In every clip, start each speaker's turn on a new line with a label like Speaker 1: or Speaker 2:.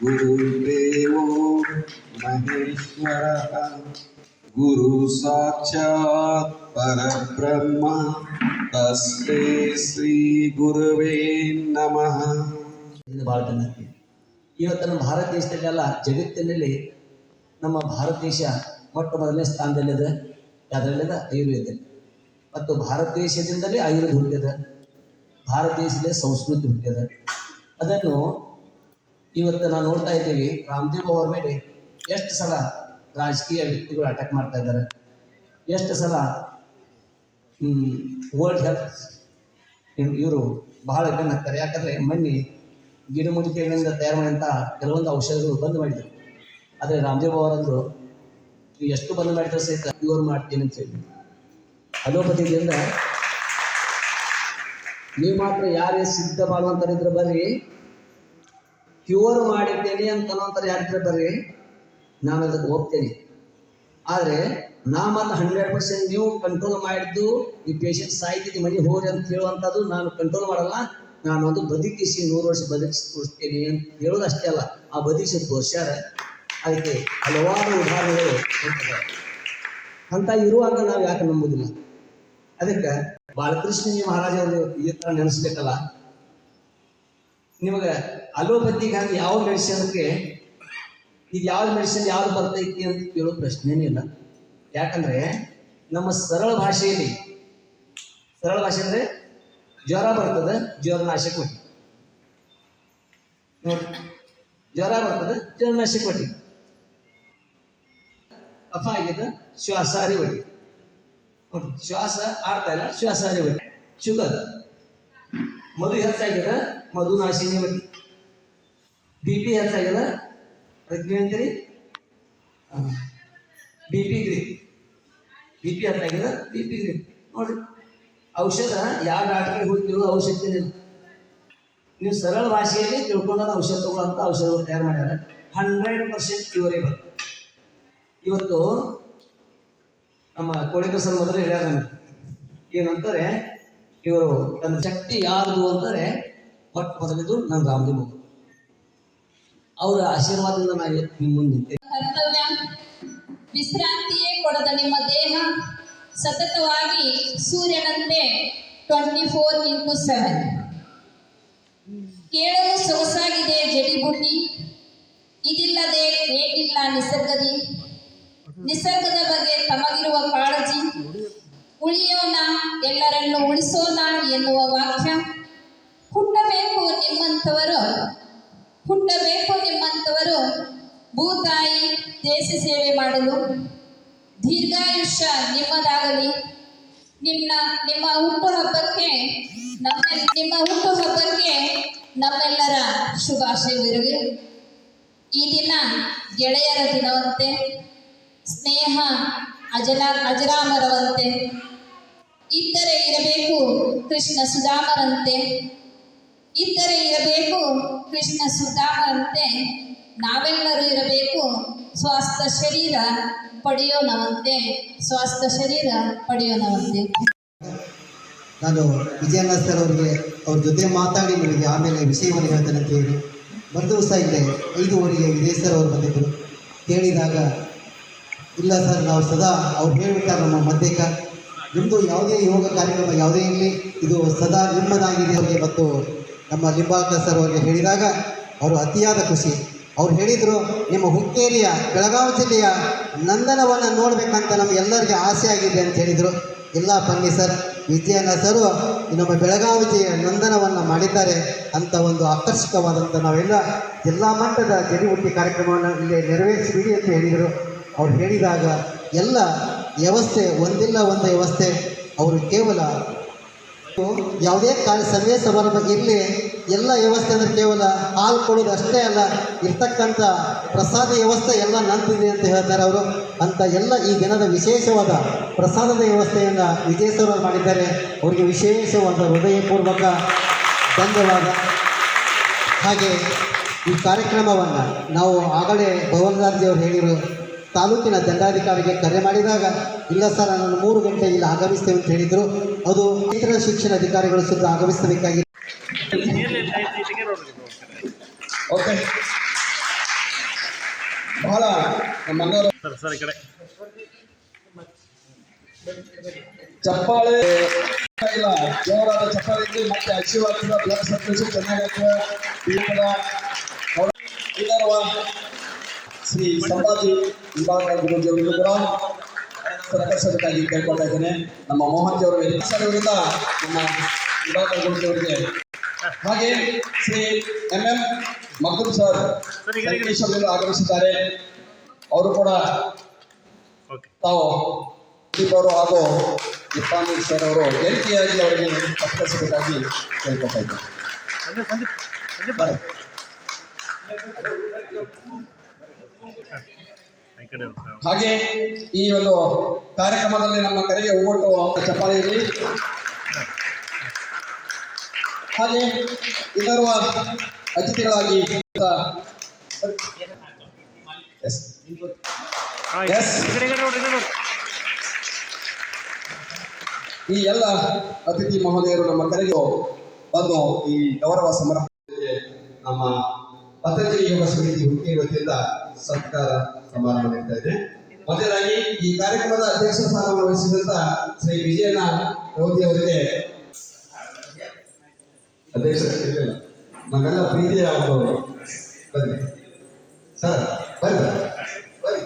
Speaker 1: गुरुदेवो महेश्वरः गुरु साक्षात् परब्रह्म तस्मै ಶ್ರೀ ಗುರುವೇ ನಮಃ.
Speaker 2: ಭಾಳ ಜನ ಇವತ್ತು ನಮ್ಮ ಭಾರತ ದೇಶದಲ್ಲೆಲ್ಲ ಜಗತ್ತಿನಲ್ಲಿ ನಮ್ಮ ಭಾರತ ದೇಶ ಮೊಟ್ಟ ಮೊದಲನೇ ಸ್ಥಾನದಲ್ಲಿದೆ. ಅದರಲ್ಲಿದೆ ಆಯುರ್ವೇದ. ಮತ್ತು ಭಾರತ ದೇಶದಿಂದಲೇ ಆಯುರ್ವೇದ ಹುಟ್ಟಿದೆ. ಭಾರತ ದೇಶದಲ್ಲೇ ಸಂಸ್ಕೃತಿ ಹುಟ್ಟಿದೆ. ಅದನ್ನು ಇವತ್ತು ನಾವು ನೋಡ್ತಾ ಇದ್ದೀವಿ. ರಾಮದೇವ್ ಅವ್ರ ಮೇಲೆ ಎಷ್ಟು ಸಲ ರಾಜಕೀಯ ವ್ಯಕ್ತಿಗಳು ಅಟ್ಯಾಕ್ ಮಾಡ್ತಾ ಇದ್ದಾರೆ, ಎಷ್ಟು ಸಲ ವರ್ಲ್ಡ್ ಹೆಲ್ತ್ ಇವರು ಬಹಳ ಗಮನ ಹಾಕ್ತಾರೆ. ಯಾಕಂದರೆ ಮೊನ್ನೆ ಗಿಡಮೂಲಿಕೆಗಳಿಂದ ತಯಾರು ಮಾಡಿದಂಥ ಕೆಲವೊಂದು ಔಷಧಿಗಳು ಬಂದ್ ಮಾಡಿದರು. ಆದರೆ ರಾಮದೇವ್ ಅವರಂದರು ನೀವು ಎಷ್ಟು ಬಂದ್ ಮಾಡಿದ್ರೆ ಸಹಿತ ಪ್ಯೂರ್ ಮಾಡ್ತೀನಿ ಅಂತ ಹೇಳಿ. ಅಲೋಪತಿಯಿಂದ ನೀವು ಮಾತ್ರ ಯಾರೇ ಸಿದ್ಧ ಮಾಡುವಂಥರಿದ್ರೆ ಬರ್ರಿ, ಕ್ಯೂರ್ ಮಾಡಿದ್ದೇನೆ ಅಂತ ಅನ್ನೋಂಥರ ಯಾರಿದ್ರೆ ಬರ್ರಿ, ನಾನು ಅದಕ್ಕೆ ಹೋಗ್ತೇನೆ. ಆದರೆ ನಾ ಮತ್ತು 100% ನೀವು ಕಂಟ್ರೋಲ್ ಮಾಡಿದ್ದು ಈ ಪೇಷಂಟ್ ಸಾಯ್ತಿದ್ದು ಮನೆ ಹೋಗ್ರಿ ಅಂತ ಹೇಳುವಂಥದ್ದು ನಾನು ಕಂಟ್ರೋಲ್ ಮಾಡಲ್ಲ. ನಾನು ಒಂದು ಬದುಕಿಸಿ 100 ವರ್ಷ ಬದುಕಿಸಿ ತೋರಿಸ್ತೇನೆ ಅಂತ ಹೇಳೋದು ಅಷ್ಟೇ ಅಲ್ಲ, ಆ ಬದುಕಿಸಿ ತೋರಿಸ್ಯಾರ. ಅದಕ್ಕೆ ಹಲವಾರು ಉದಾಹರಣೆಗಳು ಅಂತ ಇರುವಾಗ ನಾವು ಯಾಕೆ ನಂಬುದಿಲ್ಲ? ಅದಕ್ಕೆ ಬಾಲಕೃಷ್ಣ ಮಹಾರಾಜ ಅವರು ಈ ಥರ ನೆನೆಸ್ಬೇಕಲ್ಲ. ನಿಮಗೆ ಅಲೋಪತಿಗಾಗಿ ಯಾವ ಮೆಡಿಸಿನ್ಗೆ ಇದು ಯಾವ್ದು ಮೆಡಿಸಿನ್ ಯಾವ್ದು ಬರ್ತೈತಿ ಅಂತ ಕೇಳೋ ಪ್ರಶ್ನೆನೇ ಇಲ್ಲ. ಯಾಕಂದರೆ ನಮ್ಮ ಸರಳ ಭಾಷೆ ಅಂದರೆ ಜ್ವರ ಬರ್ತದೆ, ಜ್ವರನಾಶಕ ಕೊಟ್ಟಿ ನೋಡಿ, ಜ್ವರ ಬರ್ತದೆ, ಜ್ವರನಾಶಕ ಕೊಟ್ಟಿ. ಕಫ ಆಗಿದೆ, ಶ್ವಾಸಾರಿ ಹೊಡಿ ನೋಡಿ, ಶ್ವಾಸ ಆಡ್ತಾ ಇಲ್ಲ, ಶ್ವಾಸಾರಿ ಹೊಡಿ. ಶುಗರ್, ಮಧು ಹೆಚ್ಚಾಗಿದೆ, ಮಧುನಾಶಿನಿ ಹೊಡಿ. BP ಹೆಚ್ಚಾಗಿದೆ, ಅದಕ್ಕೆ ಏನಂತೀರಿ? BP ಹೆಚ್ಚಾಗಿದೆ, BP ನೋಡಿ. ಔಷಧ ಯಾವ ಡಾಕ್ಟ್ರಿಗೆ ಹೋಗ್ತಿರೋ ಔಷಧ ನೀವು ಸರಳ ಭಾಷೆಯಲ್ಲಿ ತಿಳ್ಕೊಂಡಾಗ ಔಷಧ ತಗೊಳ್ಳೋಂಥ ಔಷಧಗಳು ತಯಾರು ಮಾಡ್ಯಾರ. 100% ಕ್ಯೂರೇಬಲ್. ಇವತ್ತು ನಮ್ಮ ಕೋಳಿಕರ್ ಸರ್ ಮೊದಲು ಹೇಳ್ಯಾರ ಏನಂತಾರೆ, ಇವರು ತನ್ನ ಶಕ್ತಿ ಯಾರ್ದು ಅಂತಾರೆ ಮೊಟ್ಟ ಮೊದಲಿದ್ದು ನನ್ನ ರಾಮದೇವ್ ಅವರ ಆಶೀರ್ವಾದದಿಂದ ನಾನು ನಿಮ್ಮ ಮುಂದೆ ನಿಂತೆ.
Speaker 3: ಕರ್ತವ್ಯ ವಿಶ್ರಾಂತಿಯೇ ಕೊಡದ ನಿಮ್ಮ ದೇಹ ಸತತವಾಗಿ ಸೂರ್ಯನಂತೆ 24x7 ಕೇಳಲು ಸೊಗಸಾಗಿದೆ ಜಡಿಬುಟ್ಟಿ. ಇದಿಲ್ಲದೆ ಏನಿಲ್ಲ ನಿಸರ್ಗದ ಬಗ್ಗೆ ತಮಗಿರುವ ಕಾಳಜಿ. ಉಳಿಯೋಣ ಎಲ್ಲರನ್ನು ಉಳಿಸೋಣ ಎನ್ನುವ ವಾಕ್ಯ. ಹುಟ್ಟಬೇಕು ನಿಮ್ಮಂಥವರು ಭೂತಾಯಿ ದೇಶ ಸೇವೆ ಮಾಡಲು. ದೀರ್ಘಾಯುಷ್ಯ ನಿಮ್ಮದಾಗಲಿ. ನಿಮ್ಮ ಹುಟ್ಟುಹಬ್ಬಕ್ಕೆ ನಮ್ಮೆಲ್ಲರ ಶುಭಾಶಯವಿರಲಿ. ಈ ದಿನ ಗೆಳೆಯರ ದಿನವಂತೆ, ಸ್ನೇಹ ಅಜರಾಮರವಂತೆ. ಇದ್ದರೆ ಇರಬೇಕು ಕೃಷ್ಣ ಸುಧಾಮರಂತೆ. ನಾವೆಲ್ಲರೂ ಇರಬೇಕು ಸ್ವಾಸ್ಥ್ಯ ಶರೀರ ಪಡೆಯೋಣವಂತೆ.
Speaker 4: ನಾನು ವಿಜಯಣ್ಣ ಸರ್ ಅವರಿಗೆ ಅವ್ರ ಜೊತೆ ಮಾತಾಡಿ ನಿಮಗೆ ಆಮೇಲೆ ವಿಷಯವನ್ನು ಹೇಳ್ತೇನೆ ಅಂತ ಹೇಳಿ ದಿವಸ ಇಲ್ಲೇ 5:15ಗೆ ವಿಜಯ್ ಸರ್ ಅವರು ಬಂದಿದ್ದರು. ಕೇಳಿದಾಗ ಇಲ್ಲ ಸರ್, ನಾವು ಸದಾ ಅವ್ರು ಹೇಳ್ಬಿಟ್ಟಾರೆ ನಮ್ಮ ಮಧ್ಯಕ್ಕೆ, ನಿಮ್ಮದು ಯಾವುದೇ ಯೋಗ ಕಾರ್ಯಕ್ರಮ ಯಾವುದೇ ಇರಲಿ, ಇದು ಸದಾ ನಿಮ್ಮದಾಗಿದೆ ಅವರಿಗೆ. ಮತ್ತು ನಮ್ಮ ಲಿಂಬಾಳ್ಕರ್ ಸರ್ ಅವರಿಗೆ ಹೇಳಿದಾಗ ಅವರು ಅತಿಯಾದ ಖುಷಿ. ಅವ್ರು ಹೇಳಿದರು, ನಿಮ್ಮ ಹುಕ್ಕೇರಿಯ ಬೆಳಗಾವಿ ಜಿಲ್ಲೆಯ ನಂದನವನ್ನು ನೋಡಬೇಕಂತ ನಮಗೆಲ್ಲರಿಗೆ ಆಸೆ ಆಗಿದೆ ಅಂತ ಹೇಳಿದರು. ಇಲ್ಲ ಬನ್ನಿ ಸರ್, ವಿಜಯಣ್ಣ ಸರು ನಮ್ಮ ಬೆಳಗಾವಿ ಜಿಲ್ಲೆಯ ನಂದನವನ್ನು ಮಾಡಿದ್ದಾರೆ ಅಂತ ಒಂದು ಆಕರ್ಷಕವಾದಂಥ ನಾವೆಲ್ಲ ಜಿಲ್ಲಾ ಮಟ್ಟದ ಜಡಿಬುಟ್ಟಿ ಕಾರ್ಯಕ್ರಮವನ್ನು ಇಲ್ಲಿ ನೆರವೇರಿಸಿಬಿಡಿ ಅಂತ ಹೇಳಿದರು. ಅವ್ರು ಹೇಳಿದಾಗ ಎಲ್ಲ ವ್ಯವಸ್ಥೆ ಒಂದಿಲ್ಲ ಒಂದು ವ್ಯವಸ್ಥೆ. ಅವರು ಕೇವಲ ಯಾವುದೇ ಸಭೆ ಸಮಾರಂಭ ಇರಲಿ, ಎಲ್ಲ ವ್ಯವಸ್ಥೆ ಅಂದರೆ ಕೇವಲ ಹಾಲು ಕೊಡೋದು ಅಷ್ಟೇ ಅಲ್ಲ, ಇರ್ತಕ್ಕಂಥ ಪ್ರಸಾದ ವ್ಯವಸ್ಥೆ ಎಲ್ಲ ನಂತಿದೆ ಅಂತ ಹೇಳ್ತಾರೆ ಅವರು. ಅಂತ ಎಲ್ಲ ಈ ದಿನದ ವಿಶೇಷವಾದ ಪ್ರಸಾದದ ವ್ಯವಸ್ಥೆಯನ್ನು ವಿಜಯ್ ಸರ್ ಅವರು ಮಾಡಿದ್ದಾರೆ. ಅವರಿಗೆ ವಿಶೇಷವಾದ ಹೃದಯಪೂರ್ವಕ ಧನ್ಯವಾದ. ಹಾಗೆ ಈ ಕಾರ್ಯಕ್ರಮವನ್ನು ನಾವು ಆಗಲೇ ಭವನರಾಜ್ ಅವರು ಹೇಳಿದರು, ತಾಲೂಕಿನ ದಂಡಾಧಿಕಾರಿಗೆ ಕರೆ ಮಾಡಿದಾಗ ಇಲ್ಲ ಸರ್ ನಾನು 3 ಗಂಟೆ ಇಲ್ಲಿ ಆಗಮಿಸ್ತೇವೆ ಅಂತ ಹೇಳಿದರು. ಅದು ಇತರ ಶಿಕ್ಷಣ ಅಧಿಕಾರಿಗಳು ಸುತ್ತ ಆಗಮಿಸಬೇಕಾಗಿ.
Speaker 2: ಓಕೆ,
Speaker 1: ಬಹಳ ನಮ್ಮೆಲ್ಲರೂ
Speaker 5: ಸರ್ ಈ ಕಡೆ
Speaker 1: ಚಪ್ಪಾಳೆ ಇಲ್ಲ, ಜೋರಾದ ಚಪ್ಪಾಳೆ ಇದ್ದು ಮತ್ತೆ ಅಚೀವ್ ಆಗ್ತದ, ಬ್ಲಡ್ ಸರ್ಕ್ಯುಲೇಷನ್ ಚೆನ್ನಾಗಾಗ್ತದೆ. ಶ್ರೀ ಸಂಭಾಜಿ ವಿಭಾಗ ಗುರುಜಿಯವರಿಗೂ ಕೂಡ ಸತ್ಕರಿಸಬೇಕಾಗಿ ಕೇಳ್ಕೊಳ್ತಾ ಇದ್ದೇನೆ. ನಮ್ಮ ಮೋಹನ್ ಜಿ ಅವರು ಅವರಿಂದ ನಮ್ಮ ವಿಭಾಗ ಗುರುಜಿಯವರಿಗೆ, ಹಾಗೆ ಶ್ರೀ MM ಮಗ್ದೂಮ್ ಸರ್ ಸಂಕೇಶ್ವರದಿಂದ ಆಗಮಿಸಿದ್ದಾರೆ. ಅವರು ಕೂಡ ತಾವು ದೀಪ್ ಅವರು ಹಾಗೂ ಇರ್ಫಾನ್ ಸರ್ ಅವರು ಗೆಲ್ತಿಯಾಗಿ ಅವರಿಗೆ ಸತ್ಕರಿಸಬೇಕಾಗಿ ಕೇಳ್ಕೊಳ್ತಾ ಇದ್ದಾರೆ. ಹಾಗೆ ಈ ಒಂದು ಕಾರ್ಯಕ್ರಮದಲ್ಲಿ ನಮ್ಮ ಕರೆಗೆ ಹೋಗೊಟ್ಟು ಚಪ್ಪಾಳೆ ಇರಲಿ. ಹಾಗೆ ಇನ್ನೋರ್ವ ಅತಿಥಿಗಳಾಗಿ ಈ ಎಲ್ಲ ಅತಿಥಿ ಮಹೋದಯರು ನಮ್ಮ ಕರೆಗೆ ಬಂದು ಈ ಗೌರವ ಸಮರ್ಪಣೆಗೆ ನಮ್ಮ ಪತಂಜಲಿ ಯೋಗ ಸಮಿತಿ ಹುಡುಕಿ ವತಿಯಿಂದ ಸತ್ಕಾರ ಸಮಾರಂಭ ನಡೀತಾ ಇದೆ. ಮೊದಲಾಗಿ ಈ ಕಾರ್ಯಕ್ರಮದ ಅಧ್ಯಕ್ಷ ಸ್ಥಾನವನ್ನು ವಹಿಸಿದಂತ ಶ್ರೀ ವಿಜಯನ ರೋಗಿ ಅವರಿಗೆ ಅಧ್ಯಕ್ಷ ನಮ್ಮೆಲ್ಲ ಪ್ರೀತಿಯ ಒಂದು ಬನ್ನಿ ಸರ್, ಬನ್ನಿ ಬನ್ನಿ.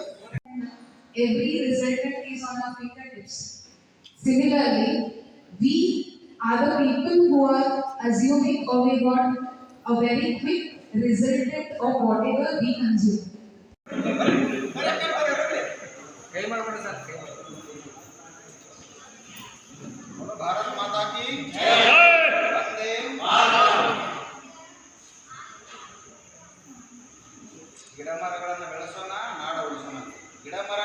Speaker 6: Every resultant is on our fingertips. Similarly, we are the people who are assuming or we want a very quick resultant of whatever we consume.
Speaker 1: Bharat ಮಾತಾ ಕಿ ಜೈ. ವಂದೇ ಮಾತರಂ. ಗಿಡ ಮರಗಳನ್ನು ಬೆಳೆಸೋಣ, ನಾಡ ಉಳಿಸೋಣ. ಗಿಡ ಮರ